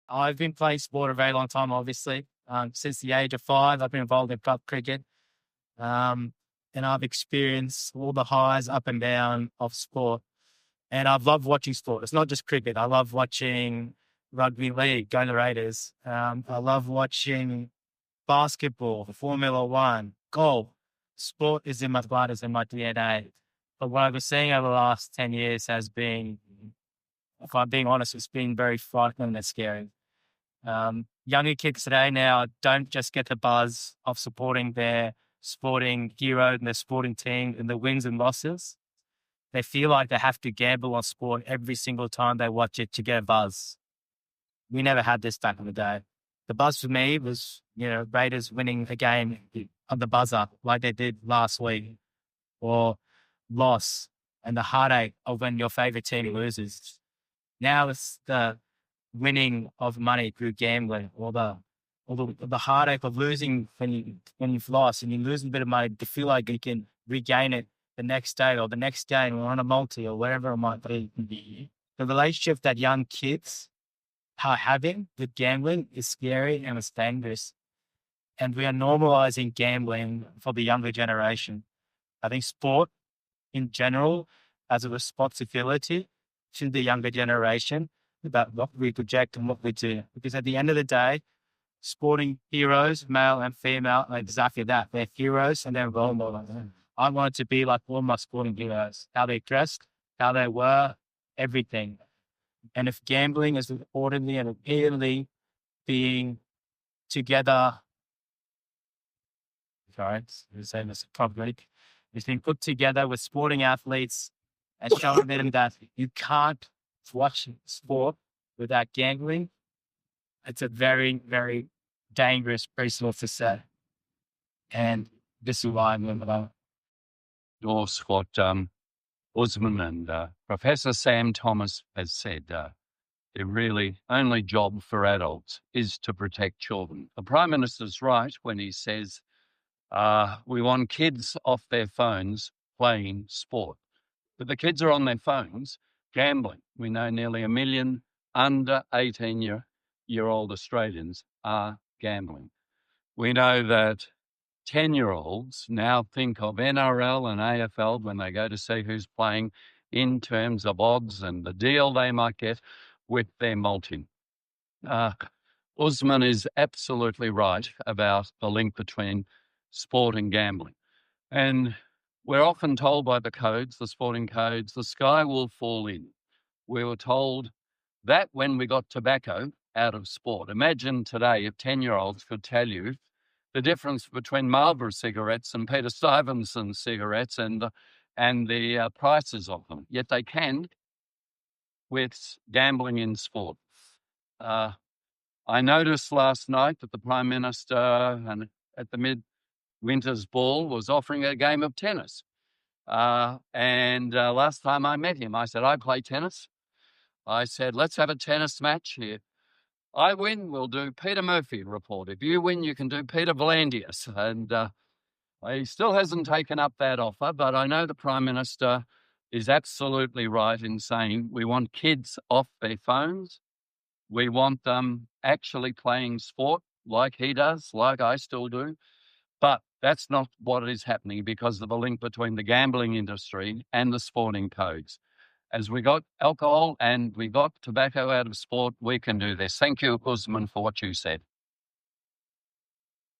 I've been playing sport a very long time, obviously. Since the age of 5, I've been involved in club cricket. And I've experienced all the highs up and down of sport. And I've loved watching sport. It's not just cricket. I love watching rugby league, go the Raiders. I love watching basketball, Formula One, golf. Sport is in my blood, is in my DNA. But what I've been seeing over the last 10 years has been, if I'm being honest, it's been very frightening and scary. Younger kids today now don't just get the buzz of supporting their sporting hero and their sporting team and the wins and losses. They feel like they have to gamble on sport every single time they watch it to get a buzz. We never had this back in the day. The buzz for me was, Raiders winning a game on the buzzer like they did last week, or loss and the heartache of when your favorite team loses. Now it's the winning of money through gambling, or the heartache of losing when you've lost and you lose a bit of money to feel like you can regain it the next day or the next game or on a multi or wherever it might be. The relationship that young kids are having with gambling is scary and it's dangerous. And we are normalizing gambling for the younger generation. I think sport in general has a responsibility to the younger generation about what we project and what we do. Because at the end of the day, sporting heroes, male and female, are exactly that. They're heroes and they're role models. I wanted to be like all my sporting heroes, how they dressed, how they were, everything. And if gambling is reportedly and repeatedly being together, it's being put together with sporting athletes and showing them that you can't watch sport without gambling, it's a very, very dangerous principle to set. And this is why I'm about. Endorse what Usman and Professor Sam Thomas has said. The really only job for adults is to protect children. The Prime Minister's right when he says we want kids off their phones playing sport. But the kids are on their phones gambling. We know nearly 1 million under 18-year-old Australians are gambling. We know that 10-year-olds now think of NRL and AFL when they go to see who's playing in terms of odds and the deal they might get with their multi. Usman is absolutely right about the link between sport and gambling. And we're often told by the codes, the sporting codes, the sky will fall in. We were told that when we got tobacco out of sport. Imagine today if 10-year-olds could tell you the difference between Marlboro cigarettes and Peter Stuyvesant cigarettes and the prices of them. Yet they can with gambling in sport. I noticed last night that the Prime Minister at the Winter's Ball was offering a game of tennis. And last time I met him, I said, I play tennis. I said, let's have a tennis match here. I win, we'll do Peter Murphy report. If you win, you can do Peter V'landys. And he still hasn't taken up that offer, but I know the Prime Minister is absolutely right in saying we want kids off their phones. We want them actually playing sport like he does, like I still do. But that's not what is happening because of the link between the gambling industry and the sporting codes. As we got alcohol and we got tobacco out of sport, we can do this. Thank you, Usman, for what you said.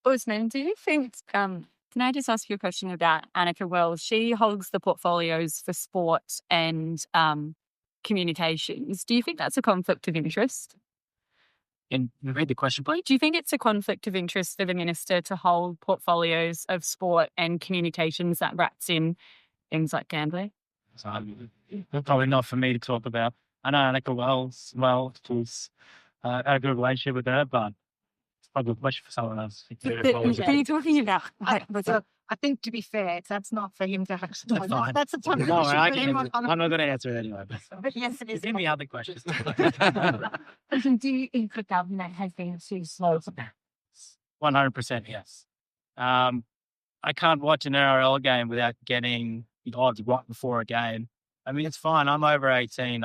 Usman, do you think, can I just ask you a question about Annika Wells? She holds the portfolios for sport and communications. Do you think that's a conflict of interest? And read the question, please. Do you think it's a conflict of interest for the minister to hold portfolios of sport and communications that wraps in things like gambling? Probably not for me to talk about. I know Annika Wells well, she's had a good relationship with her, but it's probably a question for someone else. What are you talking about? I think, to be fair, that's not for him to have. That's a tough question. No, I'm not going to answer it anyway. But yes, it is. Give me other questions. Do you think the government has been too slow for that? 100% yes. I can't watch an NRL game without getting the odds right before a game. I mean, it's fine. I'm over 18.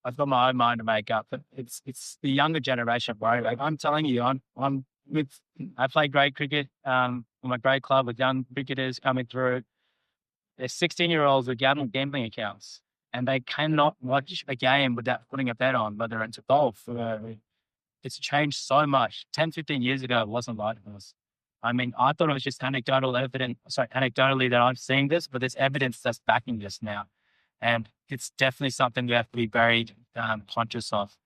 I've got my own mind to make up, but it's the younger generation, bro. Like I'm telling you, I play grade cricket, with my grade club with young cricketers coming through. There's 16-year-olds with gambling accounts, and they cannot watch a game without putting a bet on, whether it's golf. It's changed so much. 10, 15 years ago, it wasn't like this. I mean, I thought it was just anecdotally that I'm seeing this, but there's evidence that's backing this now. And it's definitely something we have to be very conscious of.